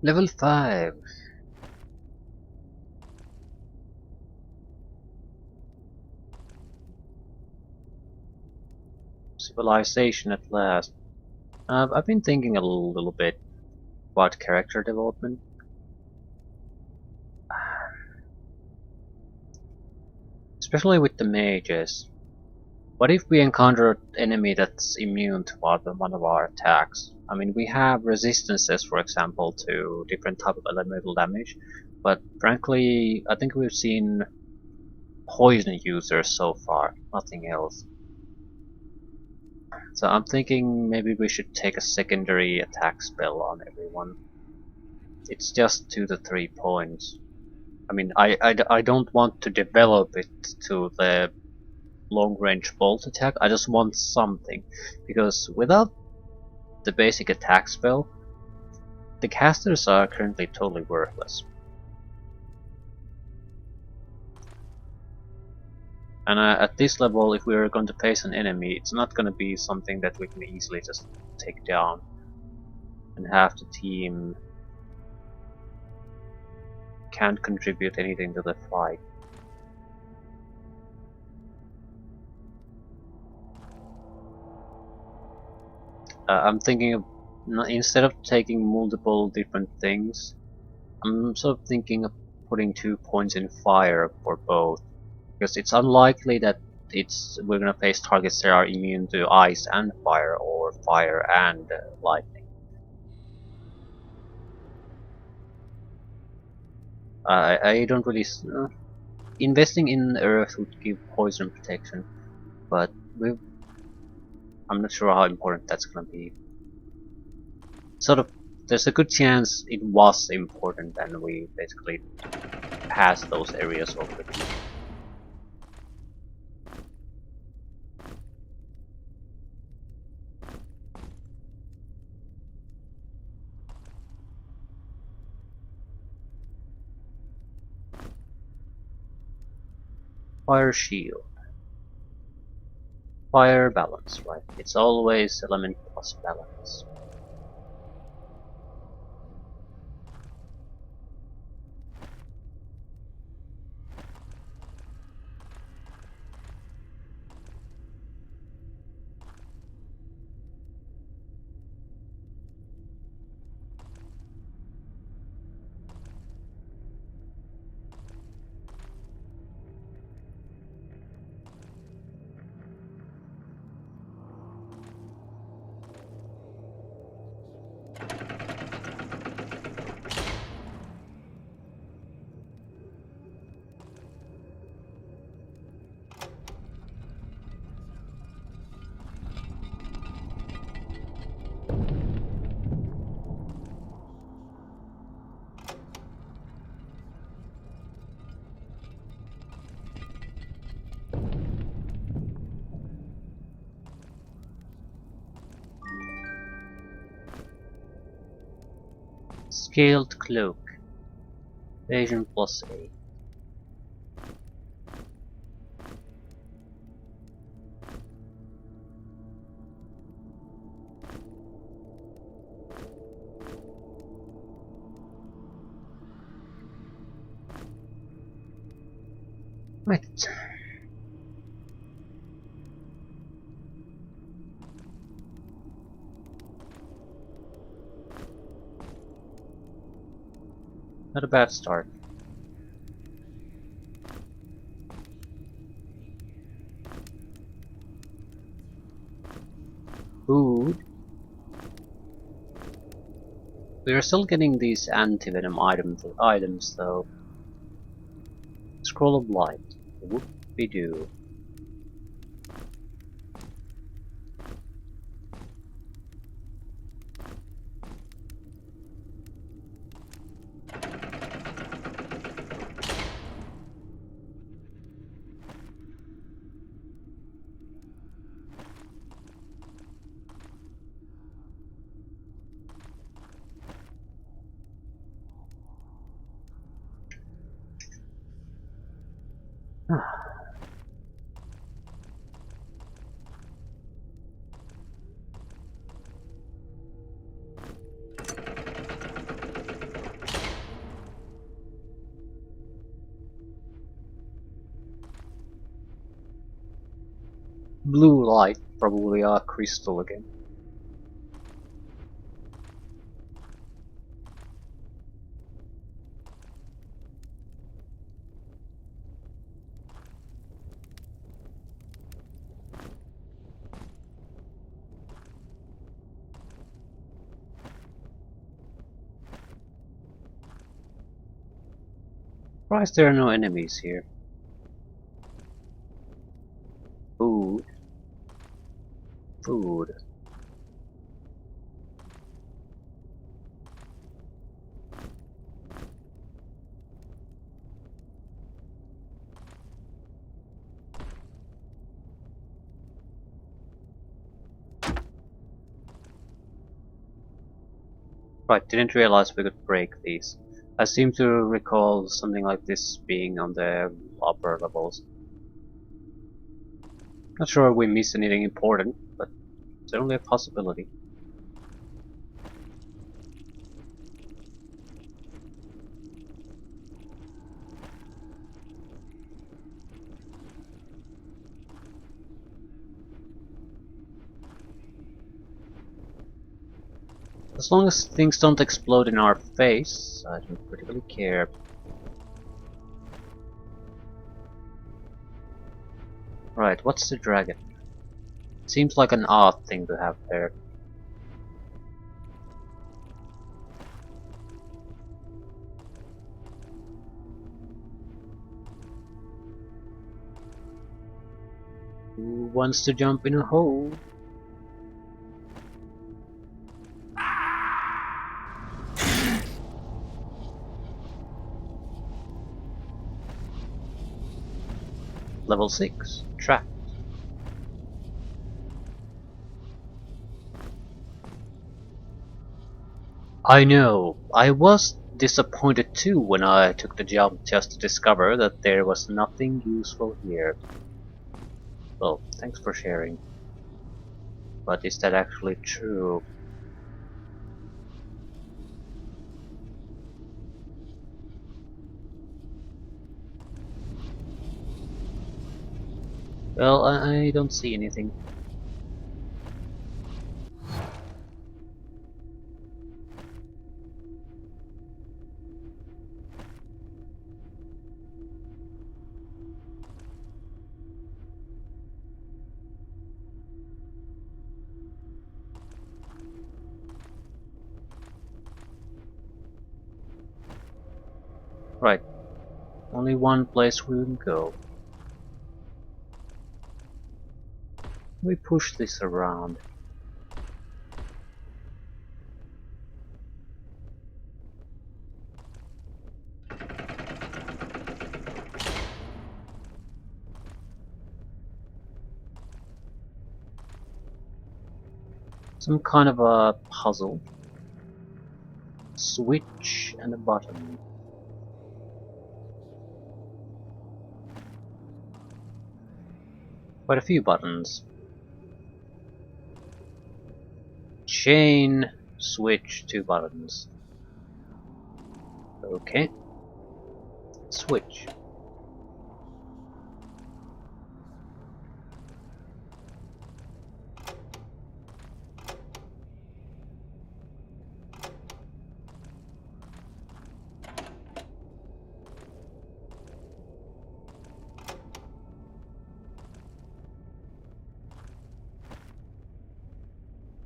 Level 5. Civilization at last. I've been thinking a little bit about character development. Especially with the mages. What if we encounter an enemy that's immune to one of our attacks? I mean, we have resistances, for example, to different type of elemental damage, but frankly, I think we've seen poison users so far, nothing else. So I'm thinking maybe we should take a secondary attack spell on everyone. It's just 2 to 3 points. I mean, I don't want to develop it to the long range bolt attack, I just want something. Because without the basic attack spell, the casters are currently totally worthless. And at this level, if we are going to face an enemy, it's not going to be something that we can easily just take down. And half the team can't contribute anything to the fight. I'm thinking of, instead of taking multiple different things, I'm sort of thinking of putting 2 points in fire for both. Because it's unlikely that we're gonna face targets that are immune to ice and fire, or fire and lightning. I don't really. Investing in Earth would give poison protection, but I'm not sure how important that's gonna be. Sort of, there's a good chance it was important, and we basically passed those areas already. Fire shield. Fire balance, right? It's always element plus balance. Scaled cloak. Evasion plus 8. Right. Not a bad start. Food. We are still getting these anti-venom items though. Scroll of light. Whoop-de-doo. blue light, probably a crystal again. Surprised there are no enemies here. Food. Food. Right, didn't realize we could break these. I seem to recall something like this being on the upper levels. Not sure we missed anything important, but it's only a possibility. As long as things don't explode in our face, I don't particularly care. Right, what's the dragon? Seems like an odd thing to have there. Who wants to jump in a hole? Level 6. Trap. I know. I was disappointed too when I took the jump just to discover that there was nothing useful here. Well, thanks for sharing. But is that actually true? Well, I don't see anything. Right. Only one place we can go. We push this around. Some kind of a puzzle. Switch and a button. Quite a few buttons. Chain, switch, 2 buttons. Okay. Switch.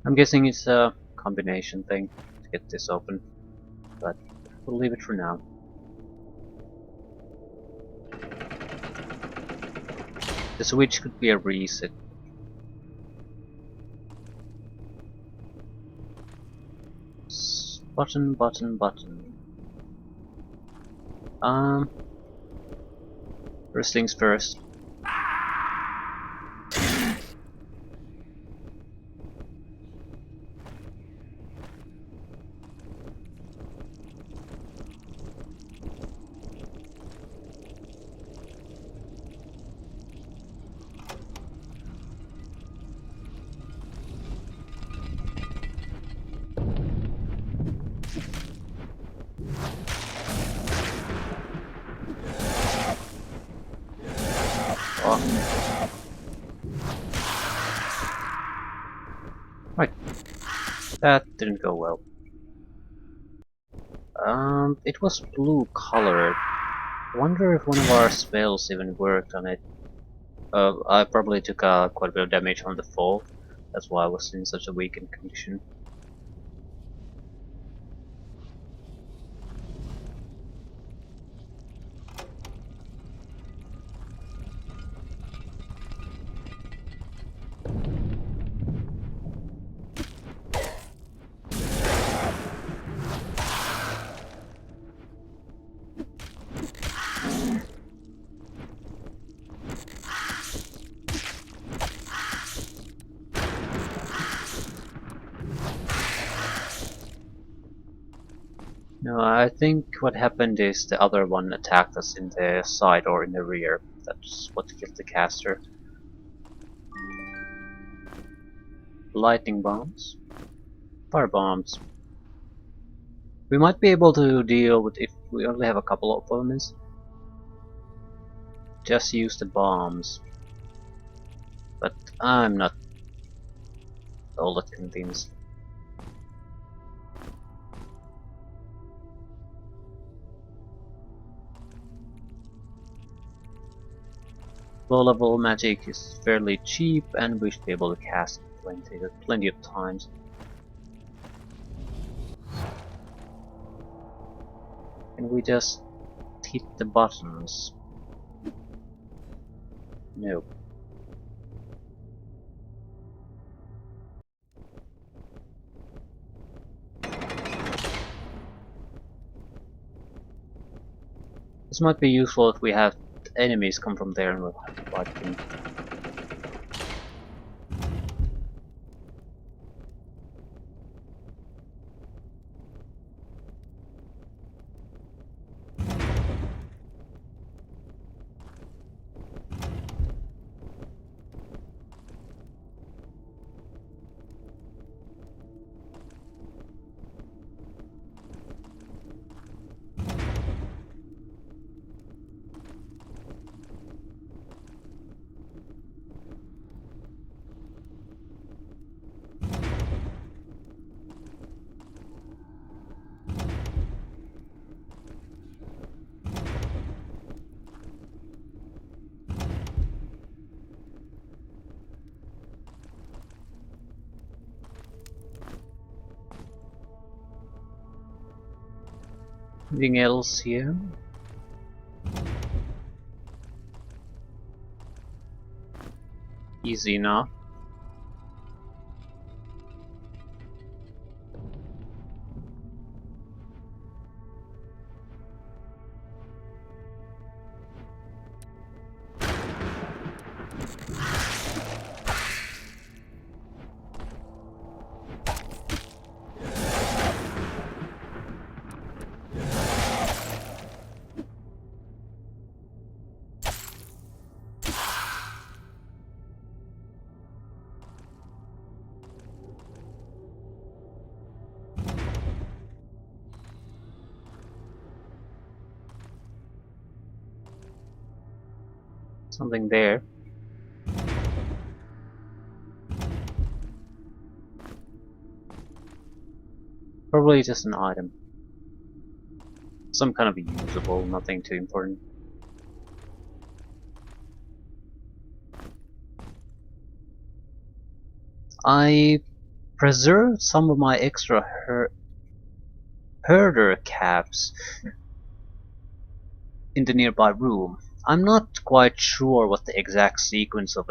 I'm guessing it's a combination thing to get this open, but we'll leave it for now. The switch could be a reset. Button, button, button. First things first. That didn't go well. It was blue colored. I wonder if one of our spells even worked on it. I probably took quite a bit of damage on the fall. That's why I was in such a weakened condition. No, I think what happened is the other one attacked us in the side or in the rear. That's what killed the caster. Lightning bombs. Fire bombs. We might be able to deal with if we only have a couple of opponents. Just use the bombs. But I'm not all that convinced. Low level magic is fairly cheap and we should be able to cast it plenty of times. Can we just hit the buttons? Nope. This might be useful if we have enemies come from there and we'll have to fight them. Anything else here? Easy enough. Something there. Probably just an item. Some kind of usable, nothing too important. I preserved some of my extra herder caps in the nearby room. I'm not quite sure what the exact sequence of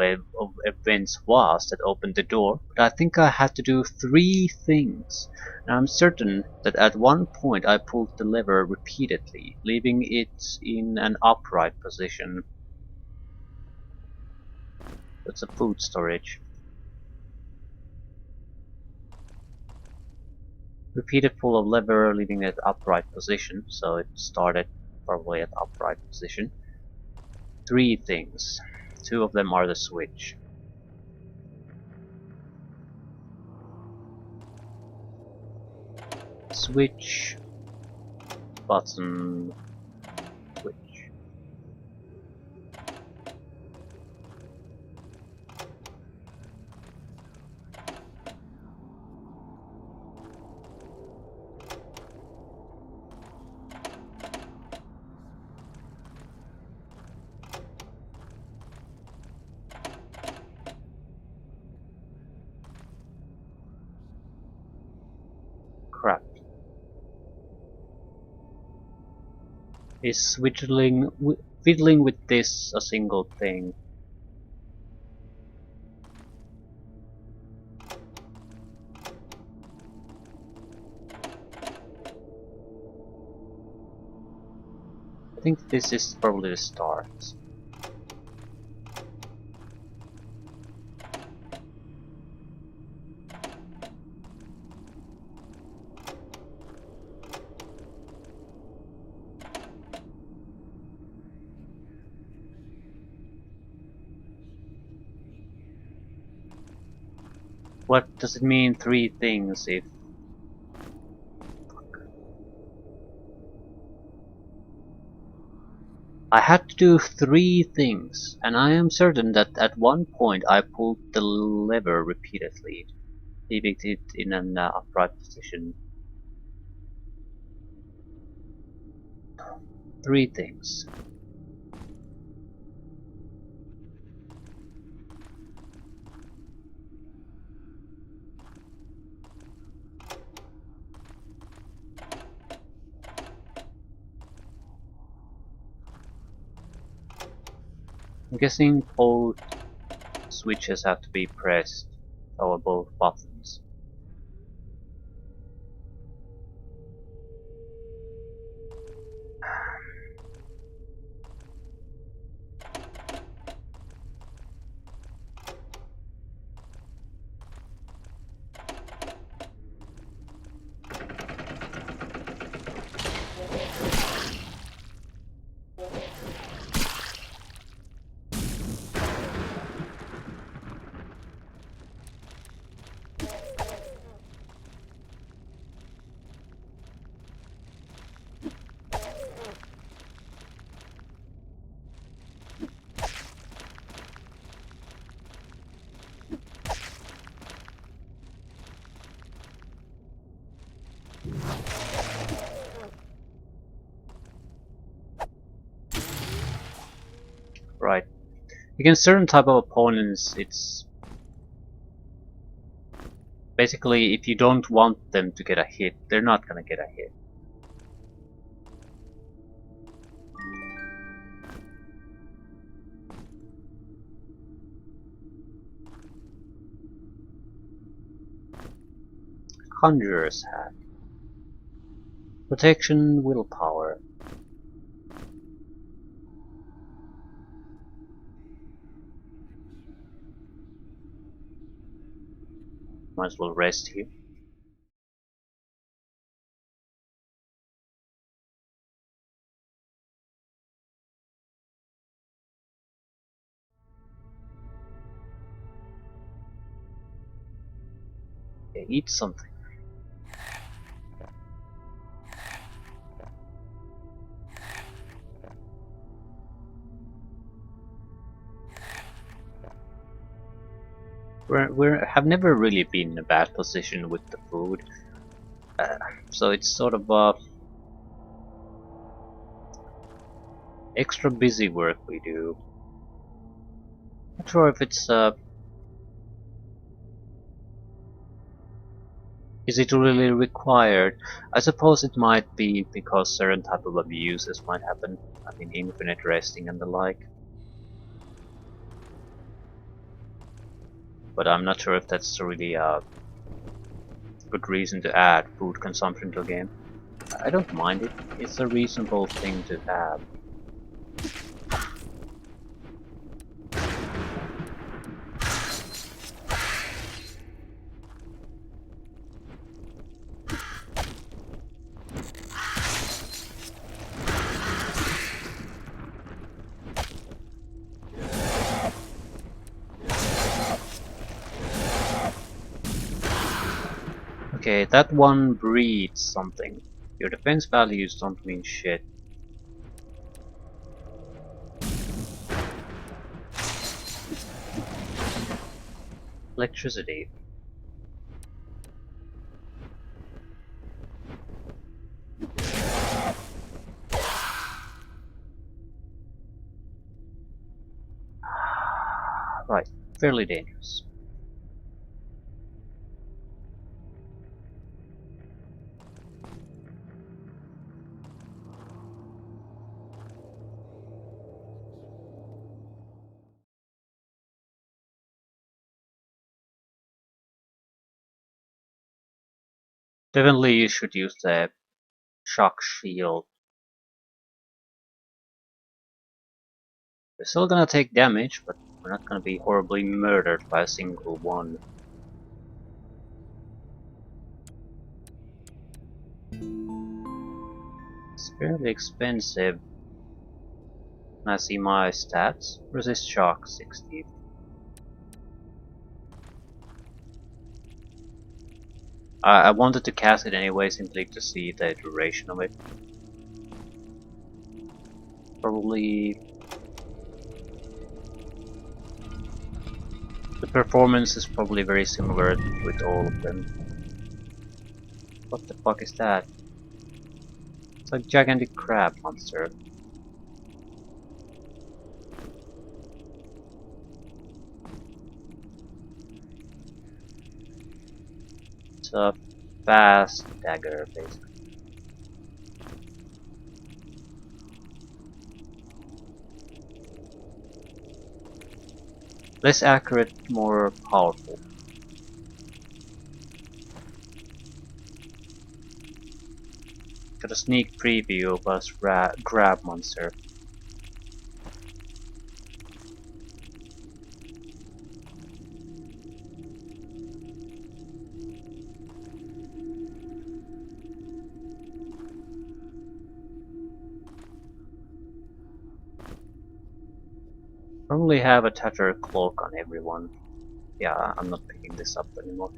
events was that opened the door, but I think I had to do three things. And I'm certain that at one point I pulled the lever repeatedly, leaving it in an upright position. That's a food storage. Repeated pull of lever, leaving it upright position, so it started probably at upright position. Three things. Two of them are the switch. Switch, button, switch. Is fiddling with this a single thing? I think this is probably the start. What does it mean, three things, if... I had to do three things, and I am certain that at one point I pulled the lever repeatedly, leaving it in an upright position. Three things. I'm guessing both switches have to be pressed, or both buttons. Right. Against certain type of opponents, it's basically if you don't want them to get a hit, they're not gonna get a hit. Conjurer's Hat. Protection, willpower. Might as well rest here. Okay, eat something. Have never really been in a bad position with the food, uh, so it's sort of extra busy work we do. Not sure if it's is it really required? I suppose it might be because certain type of abuses might happen. I mean, infinite resting and the like. But I'm not sure if that's really a good reason to add food consumption to a game. I don't mind it. It's a reasonable thing to have. Okay, that one breeds something. Your defense values don't mean shit. Electricity. Right, fairly dangerous. Definitely you should use the shock shield. We're still gonna take damage, but we're not gonna be horribly murdered by a single one. It's fairly expensive. I see my stats. Resist shock 60. I wanted to cast it anyway, simply to see the duration of it. Probably the performance is probably very similar with all of them. What the fuck is that? It's like gigantic crab monster. It's a fast dagger, basically. Less accurate, more powerful. Got a sneak preview of us grab monster. Probably have a tattered cloak on everyone. Yeah, I'm not picking this up anymore.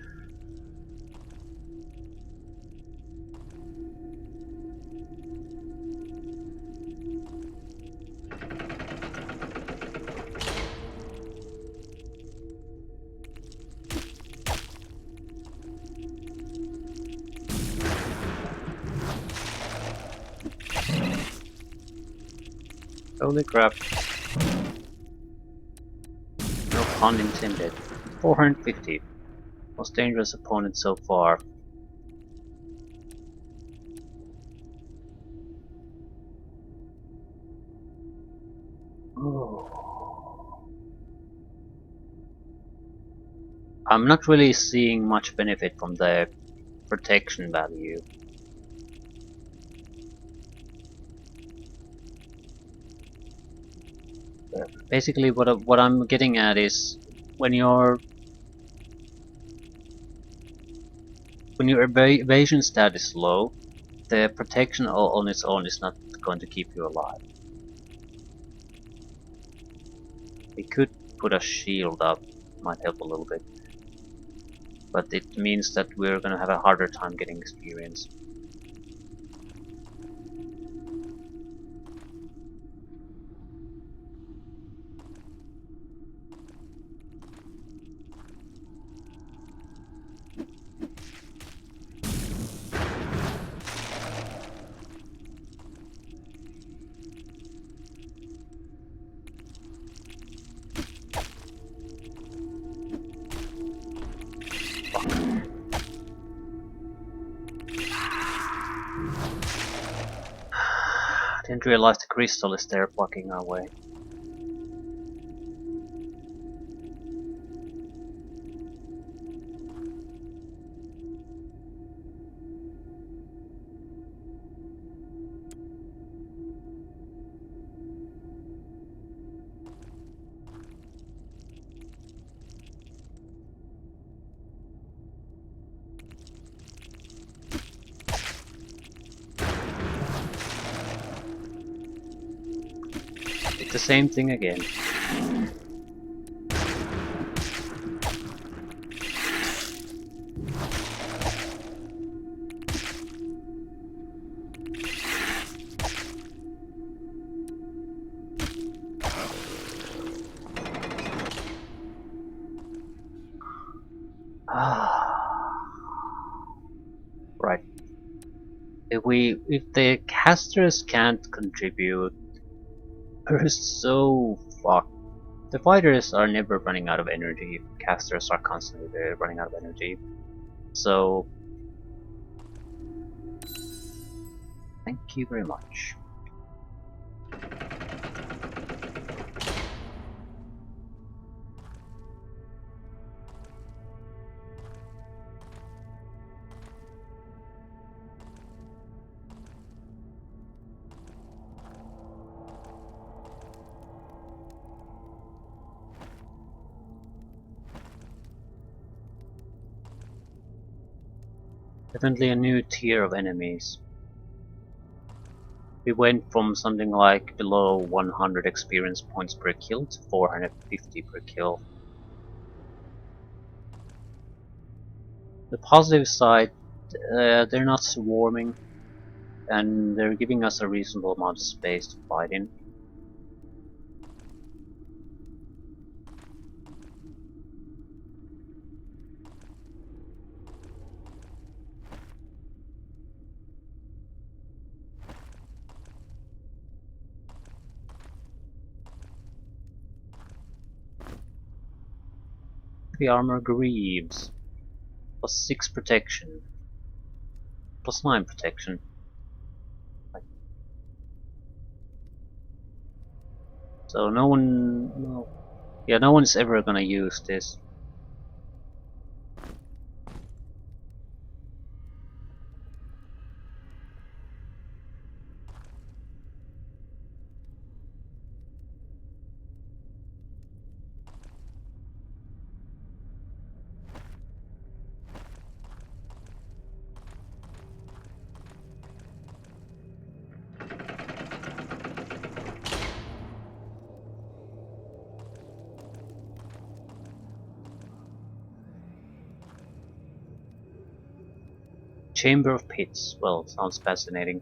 Holy crap. No pun intended. 450. Most dangerous opponent so far. Oh. I'm not really seeing much benefit from the protection value. Basically, what I'm getting at is when your evasion stat is low, the protection on its own is not going to keep you alive. We could put a shield up, might help a little bit, but it means that we're gonna have a harder time getting experience. I didn't realize the crystal is there blocking our way. It's the same thing again. Right. If the casters can't contribute, we're so fucked. The fighters are never running out of energy. Casters are constantly running out of energy. So thank you very much. Definitely a new tier of enemies. We went from something like below 100 experience points per kill to 450 per kill. The positive side, they're not swarming, and they're giving us a reasonable amount of space to fight in. The armor Greaves, plus 6 protection, plus 9 protection. So no one's ever gonna use this. Chamber of Pits, well, sounds fascinating.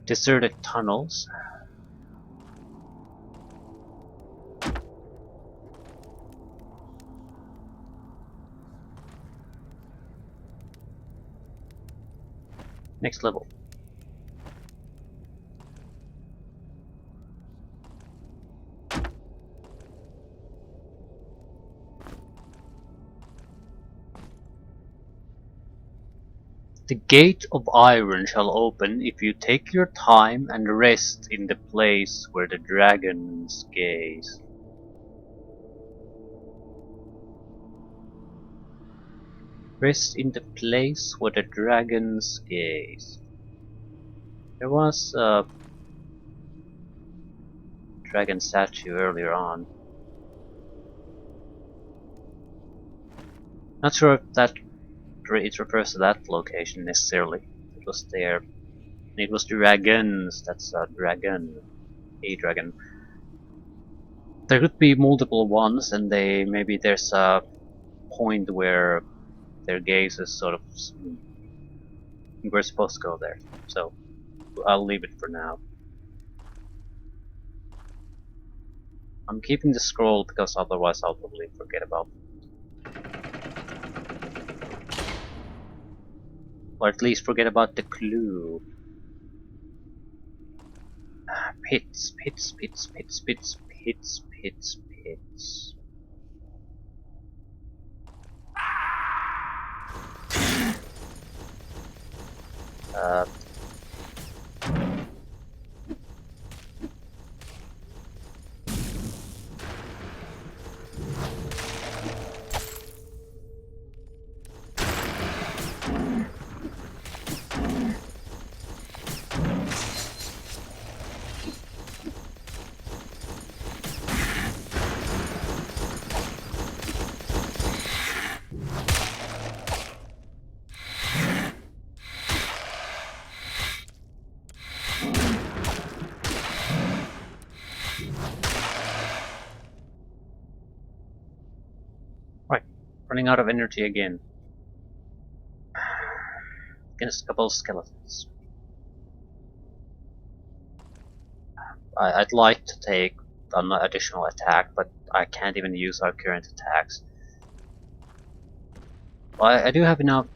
Deserted tunnels. Next level. The gate of iron shall open if you take your time and rest in the place where the dragons gaze. Rest in the place where the dragons gaze. There was a dragon statue earlier on. Not sure if that it refers to that location necessarily. It was there. It was dragons. That's a dragon. A dragon. There could be multiple ones, and maybe there's a point where their gaze is sort of. We're supposed to go there, so I'll leave it for now. I'm keeping the scroll because otherwise I'll probably forget about it. Or at least forget about the clue. Pits, pits, pits, pits, pits, pits, pits, pits. Uh, right, running out of energy again. Against a couple of skeletons. I'd like to take an additional attack, but I can't even use our current attacks. Well, I do have enough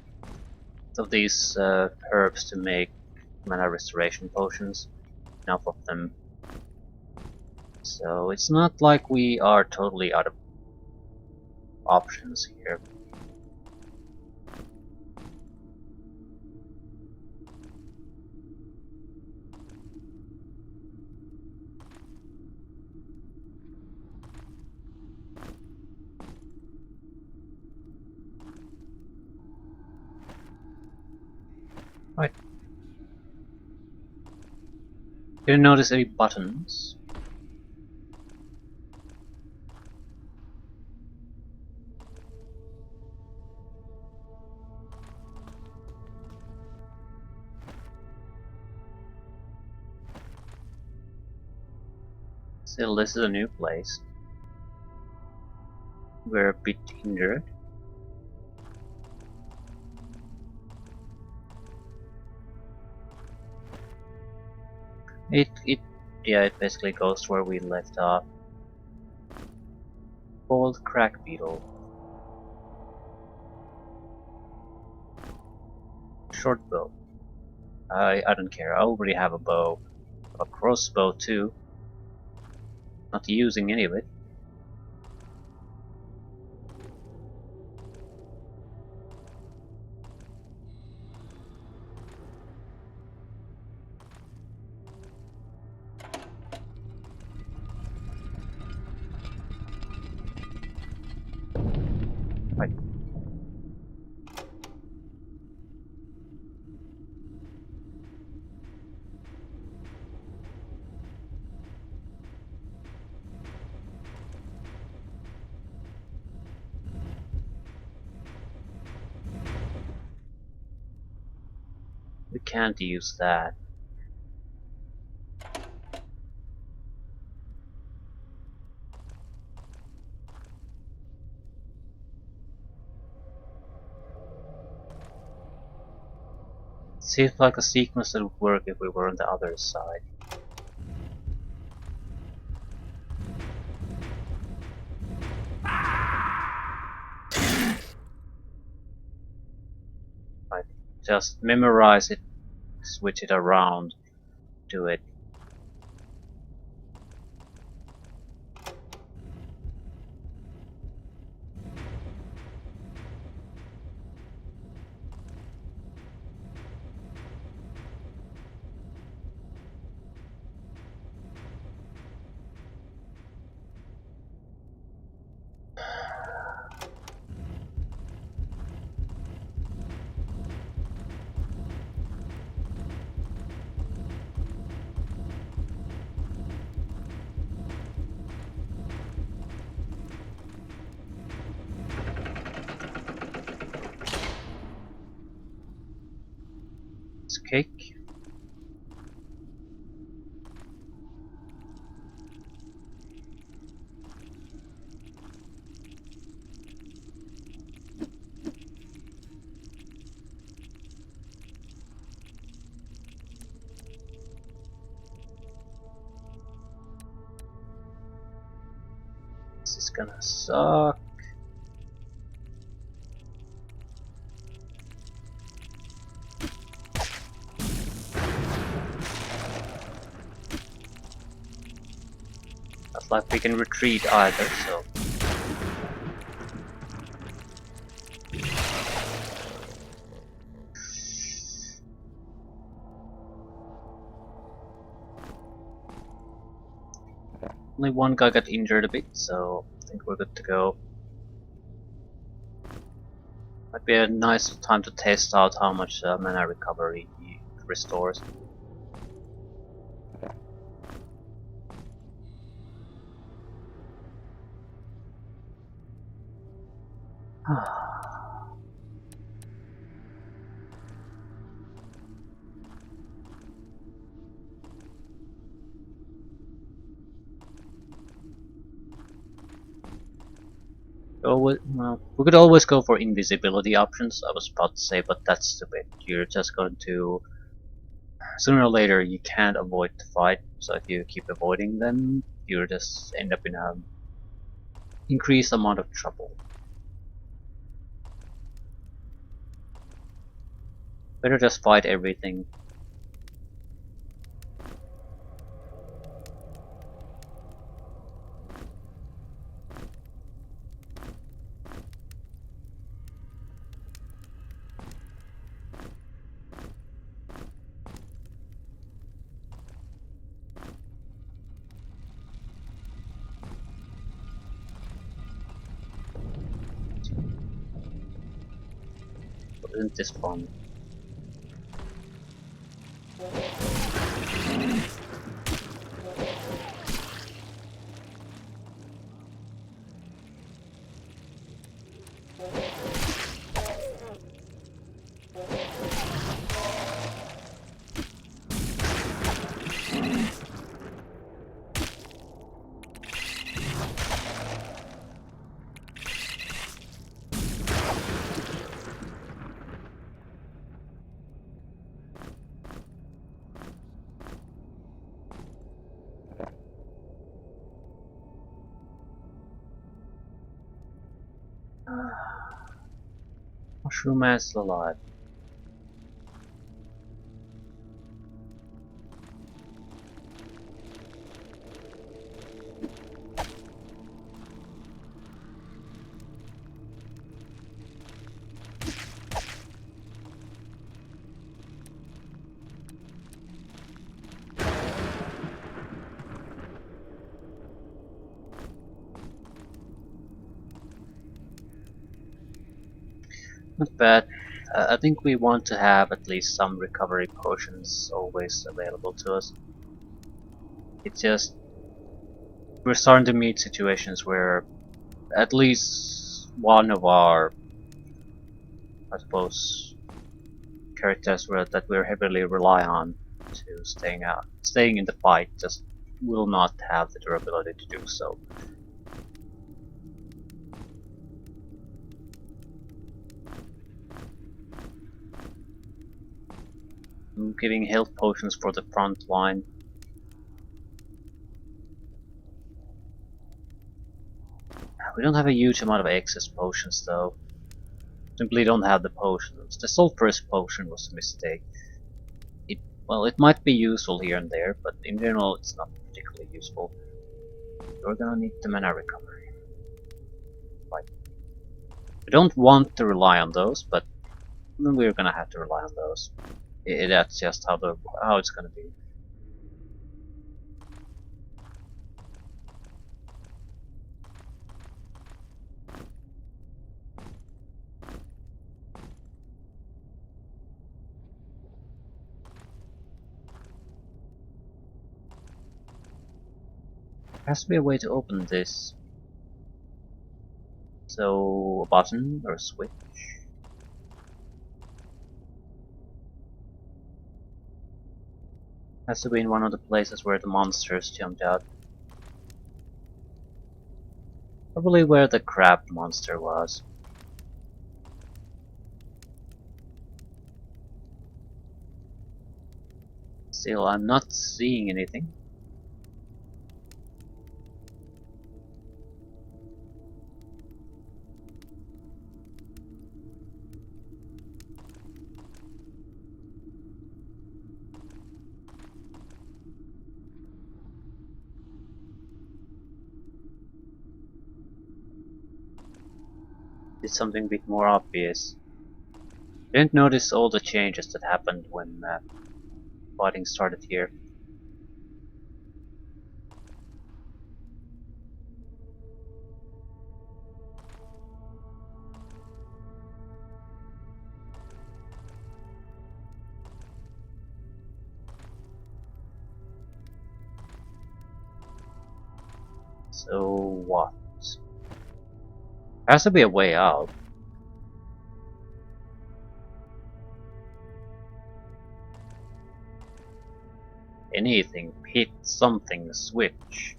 of these herbs to make mana restoration potions. Enough of them. So it's not like we are totally out of options here. Right. Didn't notice any buttons. Still, this is a new place. We're a bit injured. Yeah, it basically goes where we left off. Bold crack beetle. Short bow. I don't care. I already have a bow. A crossbow too. Not using any of it. Right. We can't use that. Seems like a sequence that would work if we were on the other side. Right. Just memorize it, switch it around, do it. Let's kick. This is gonna suck. Not like we can retreat either, so. Only one guy got injured a bit, so I think we're good to go. Might be a nice time to test out how much mana recovery he restores. Well, we could always go for invisibility options, I was about to say, but that's stupid. You're just going to... Sooner or later you can't avoid the fight, so if you keep avoiding them, you just end up in a increased amount of trouble. Better just fight everything. Isn't this fun? Mushroom man's alive. Not bad. I think we want to have at least some recovery potions always available to us. It's just we're starting to meet situations where at least one of our, I suppose, characters that we're heavily rely on to staying in the fight just will not have the durability to do so. I'm giving health potions for the front line. We don't have a huge amount of excess potions though. Simply don't have the potions. The sulphurous potion was a mistake. Well, it might be useful here and there, but in general it's not particularly useful. We're gonna need the mana recovery. Right. We don't want to rely on those, but we're gonna have to rely on those. That's just how it's gonna be. There has to be a way to open this. So, a button or a switch? Has to be in one of the places where the monsters jumped out. Probably where the crab monster was. Still, I'm not seeing anything. It's something a bit more obvious. I didn't notice all the changes that happened when fighting started here. So what? There has to be a way out. Anything, hit something, switch.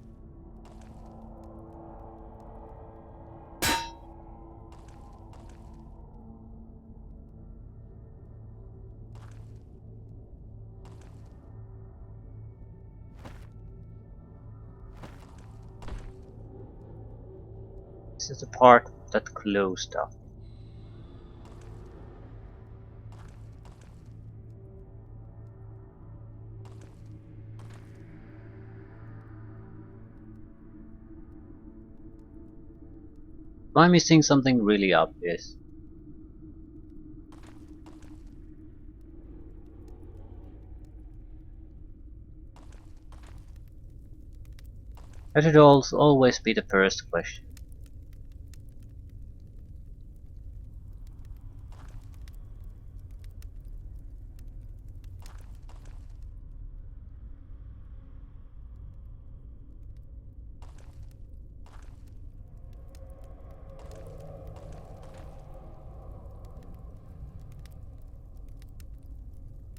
This is the part that closed up. Am I missing something really obvious? That should always be the first question.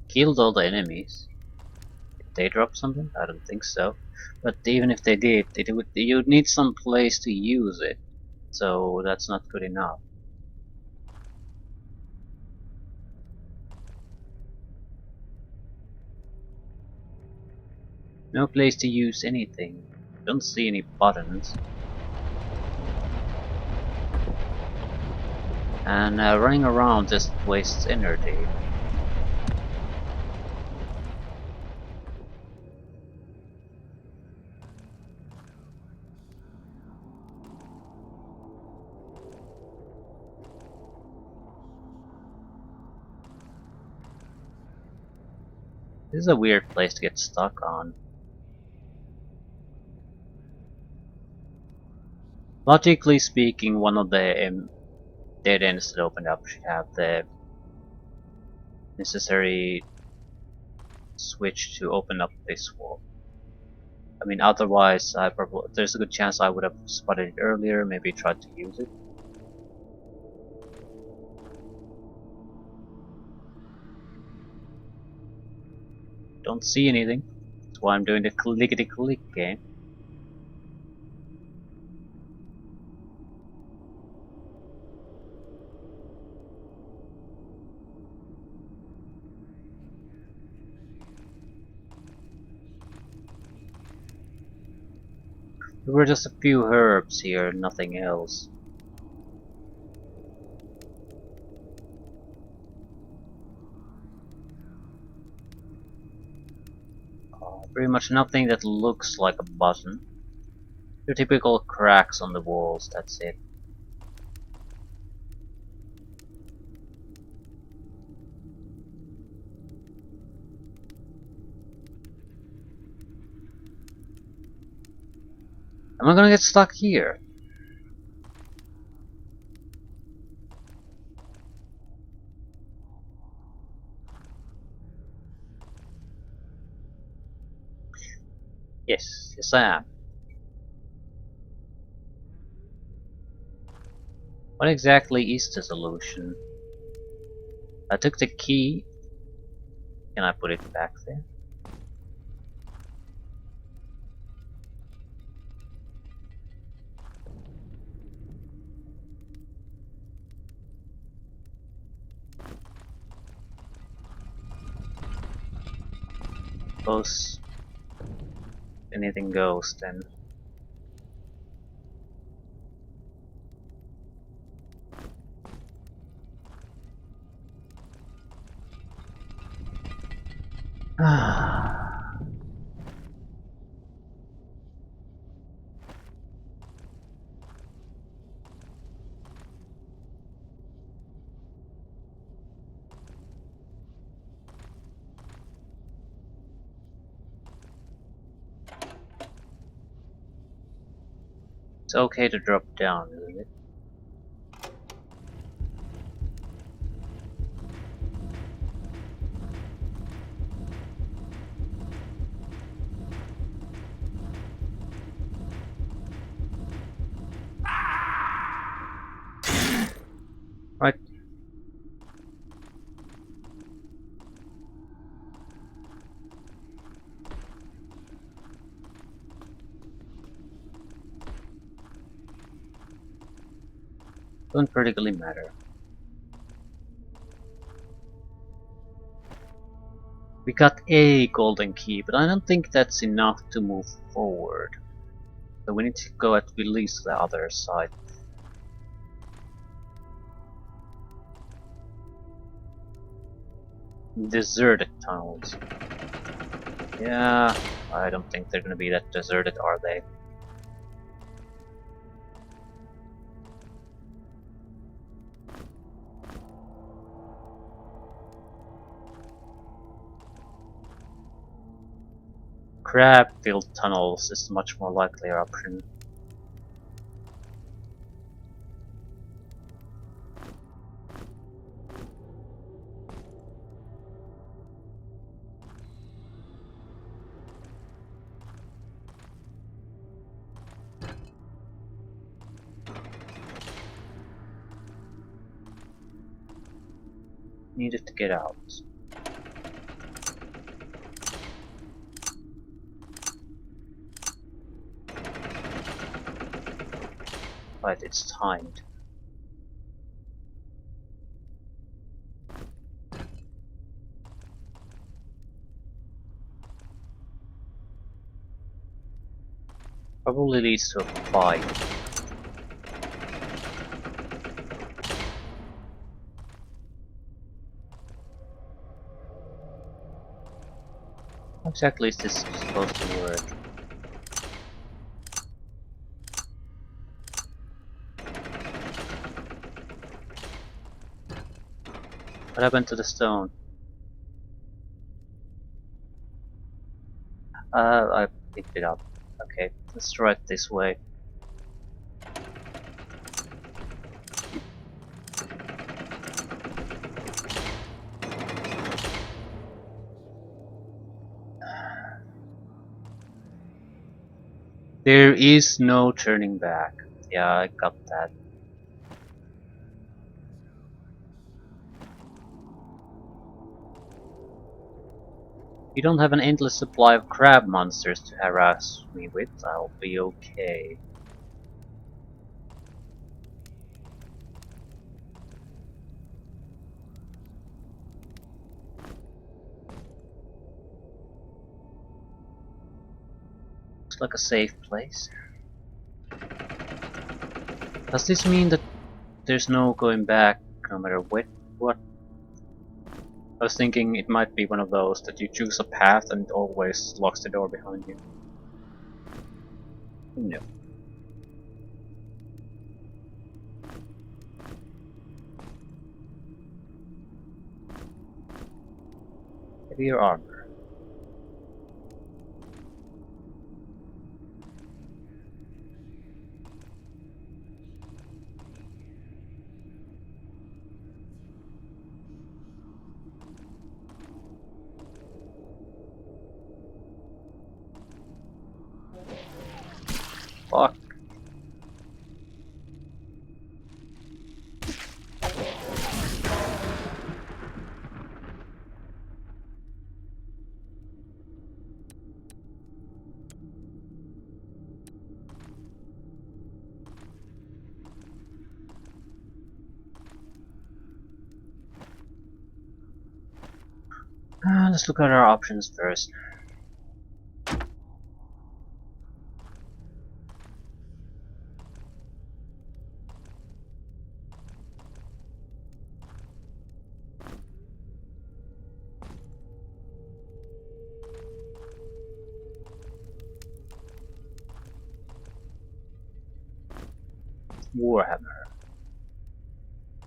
Killed all the enemies. Did they drop something? I don't think so. But even if they did, you'd need some place to use it. So that's not good enough. No place to use anything. Don't see any buttons. And running around just wastes energy. This is a weird place to get stuck on. Logically speaking, one of the dead ends that opened up should have the necessary switch to open up this wall. I mean, otherwise, there's a good chance I would have spotted it earlier, maybe tried to use it. Don't see anything. That's why I'm doing the clickety-click game. There were just a few herbs here, nothing else. Pretty much nothing that looks like a button. The typical cracks on the walls, that's it. Am I gonna get stuck here? Yes, yes I am. What exactly is the solution? I took the key. Can I put it back there? Suppose anything goes then. It's okay to drop down, isn't it? Right. Don't particularly matter. We got a golden key, but I don't think that's enough to move forward. So we need to go at least the other side. Deserted tunnels. Yeah, I don't think they're gonna be that deserted, are they? Crab-filled tunnels is a much more likely option. Needed to get out. Right, it's timed. Probably leads to a fight. How exactly is this supposed to work? What happened to the stone? I picked it up. Okay, let's try it this way. There is no turning back. Yeah, I got that. You don't have an endless supply of crab monsters to harass me with. I'll be okay. Looks like a safe place. Does this mean that there's no going back no matter what? I was thinking it might be one of those that you choose a path and it always locks the door behind you. No. Heavier armor. Fuck. Let's look at our options first. Warhammer.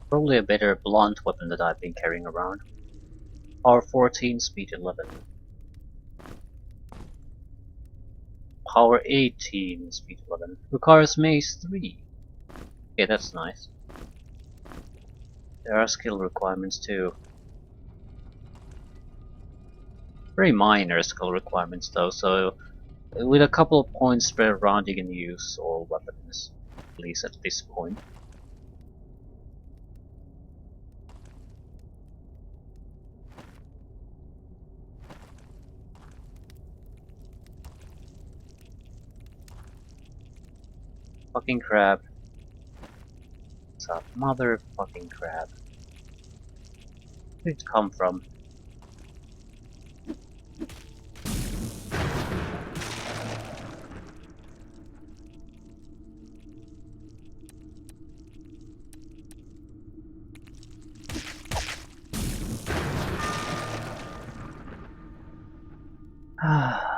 Probably a better blunt weapon that I've been carrying around. Power 14, speed 11. Power 18, speed 11. Requires mace 3. Okay, that's nice. There are skill requirements too. Very minor skill requirements though, so with a couple of points spread around you can use all weapons, at least at this point. Fucking crab. It's a motherfucking crab. Where did it come from?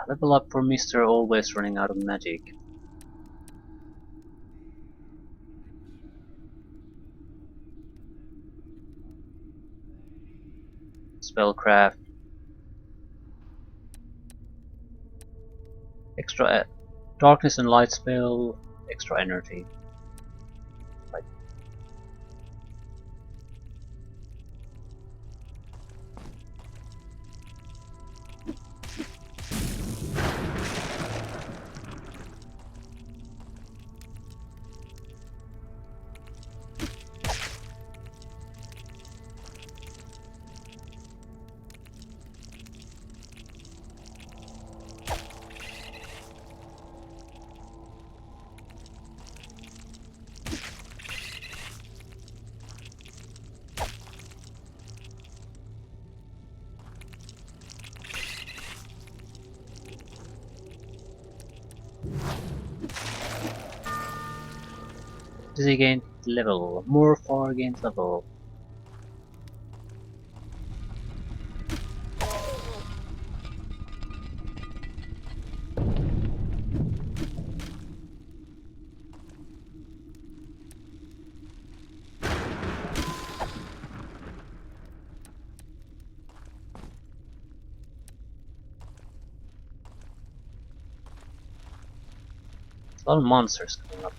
Level up for Mr. Always running out of magic. Spellcraft. Extra darkness and light spell. Extra energy. Like, does he gain level? More 4 gains level. A lot of monsters coming up.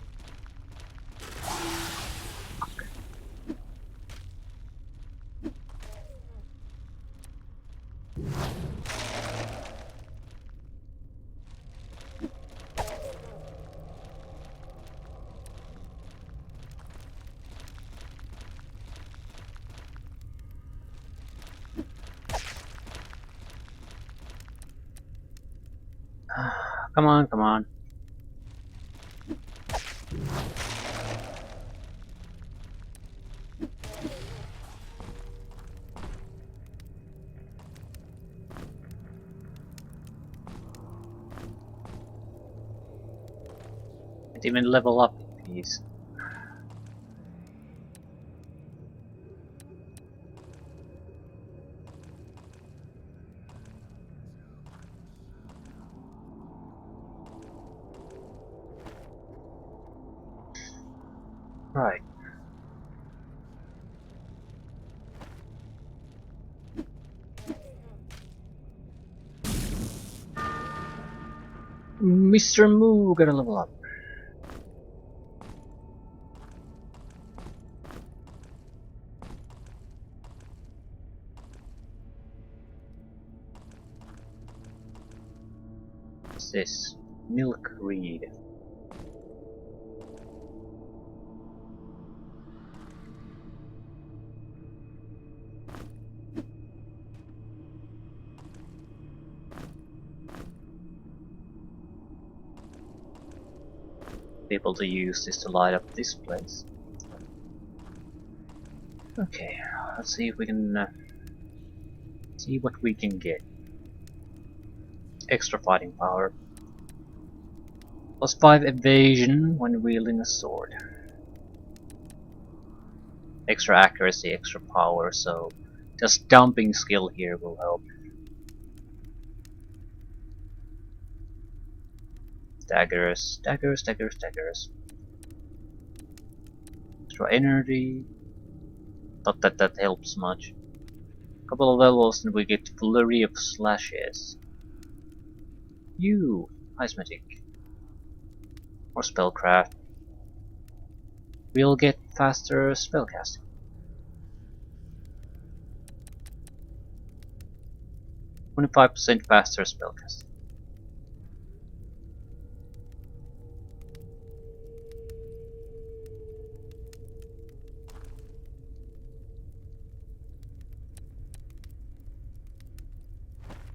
Come on, come on. Can't even level up in peace. Right. Mr. Moo, gotta level up. What's this? Milk reed. Be able to use this to light up this place. Okay, let's see if we can see what we can get. Extra fighting power. +5 evasion when wielding a sword. Extra accuracy, extra power, so just dumping skill here will help. Daggers, daggers, daggers, daggers. Extra energy. Not that that helps much. Couple of levels and we get flurry of slashes. You, ice magic. Or spellcraft. We'll get faster spellcasting. 25% faster spellcasting.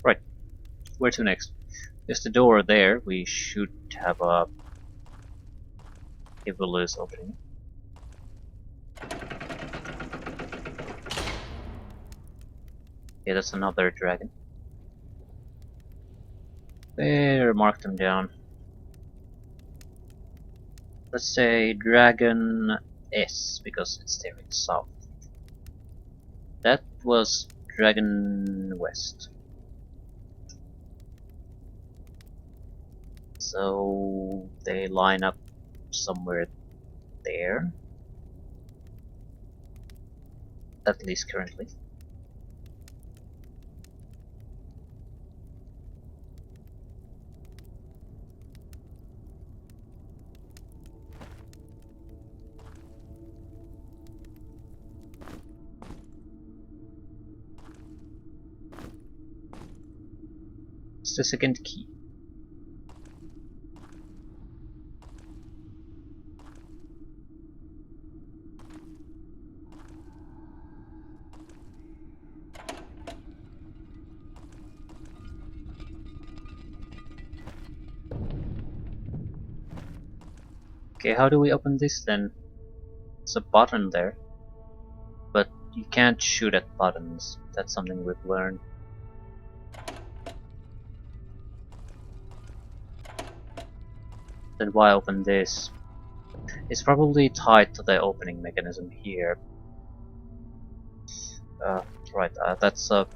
Right, where to next? There's the door there. We should have a Evilus opening. Yeah, that's another dragon. There, mark them down. Let's say Dragon S, because it's there in south. That was Dragon West. So they line up somewhere there. At least currently. It's the second key. Okay, how do we open this then? There's a button there. But you can't shoot at buttons. That's something we've learned. Then why open this? It's probably tied to the opening mechanism here. Right, that's they're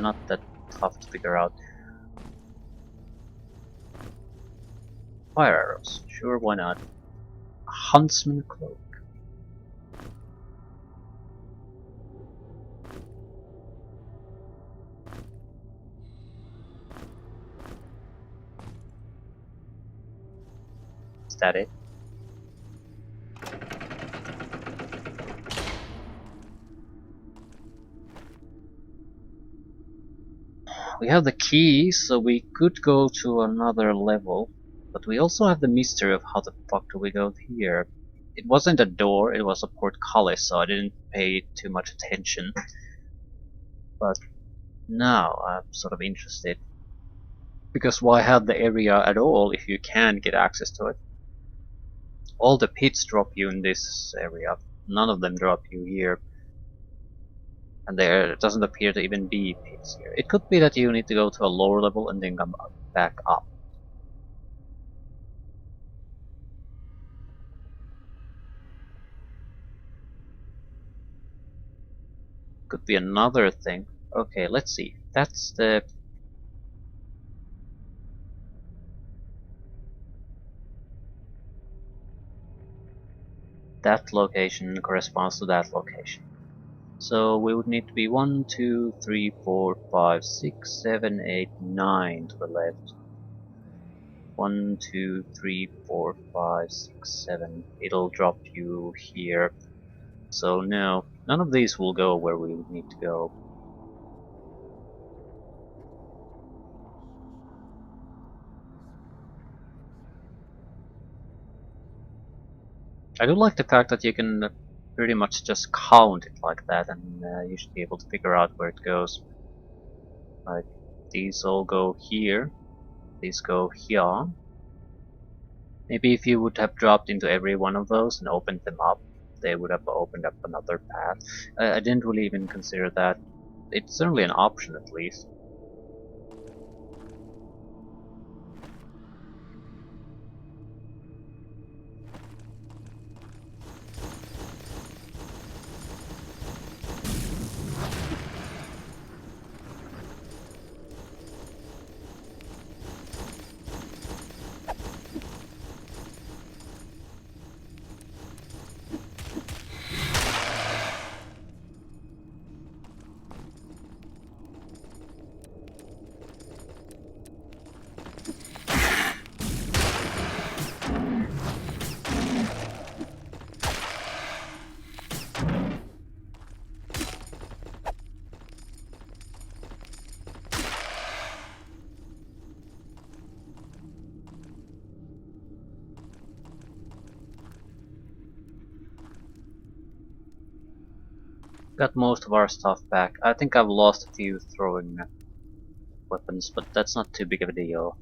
not that tough to figure out. Fire arrows, sure, why not? A huntsman cloak. that it? We have the key, so we could go to another level. But we also have the mystery of how the fuck do we go here. It wasn't a door, it was a portcullis, so I didn't pay too much attention. But now I'm sort of interested. Because why have the area at all if you can get access to it? All the pits drop you in this area. None of them drop you here. And there doesn't appear to even be pits here. It could be that you need to go to a lower level and then come back up. Could be another thing. Okay, let's see. That's the... That location corresponds to that location. So we would need to be 1, 2, 3, 4, 5, 6, 7, 8, 9 to the left. 1, 2, 3, 4, 5, 6, 7. It'll drop you here. So no, none of these will go where we need to go. I do like the fact that you can pretty much just count it like that, and you should be able to figure out where it goes. Like, these all go here, these go here. Maybe if you would have dropped into every one of those and opened them up, they would have opened up another path. I didn't really even consider that. It's certainly an option at least. Got most of our stuff back. I think I've lost a few throwing weapons, but that's not too big of a deal.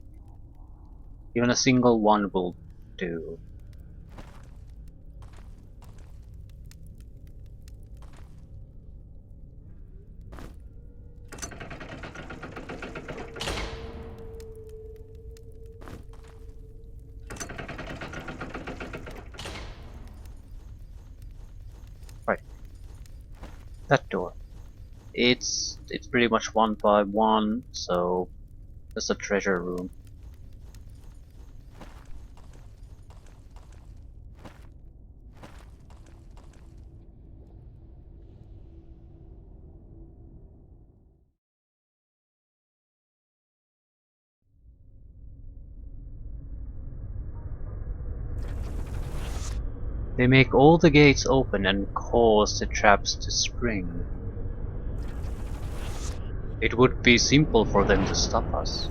Even a single one will do. Right. That door. It's pretty much 1 by 1, so it's a treasure room. They make all the gates open and cause the traps to spring. It would be simple for them to stop us.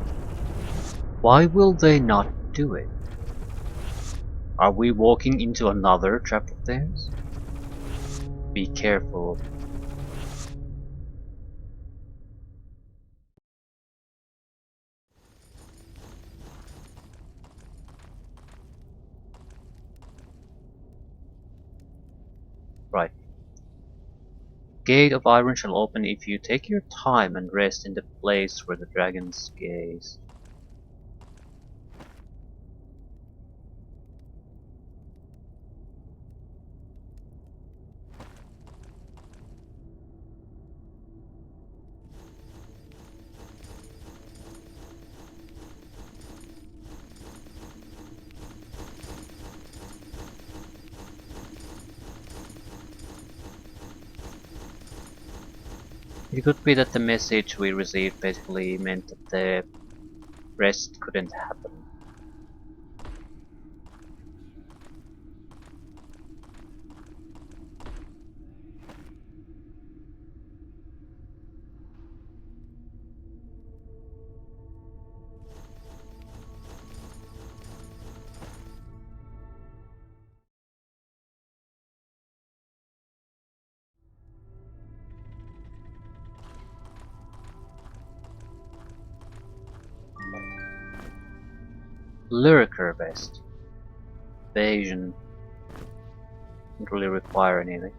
Why will they not do it? Are we walking into another trap of theirs? Be careful. Right. Gate of iron shall open if you take your time and rest in the place where the dragons gaze. It could be that the message we received basically meant that the rest couldn't happen. Lurker vest. Evasion. Don't really require anything.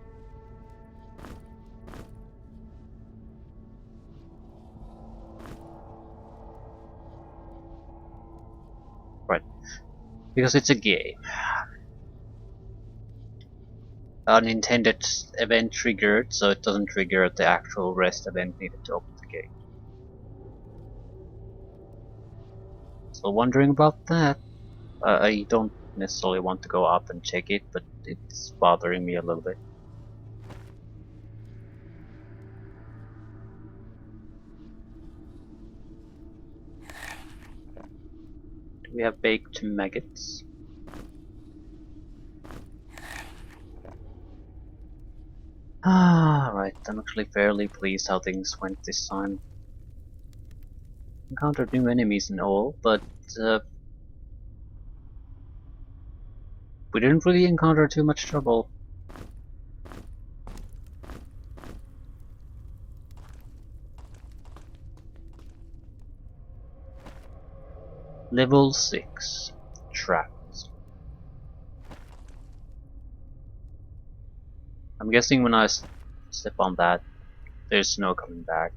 Right. Because it's a game. Unintended event triggered, so it doesn't trigger the actual rest event needed to open the gate. Still wondering about that. I don't necessarily want to go up and check it, but it's bothering me a little bit. Do we have baked maggots? Ah, right. I'm actually fairly pleased how things went this time. Encountered new enemies and all, but we didn't really encounter too much trouble. Level 6. Trapped. I'm guessing when I step on that, there's no coming back.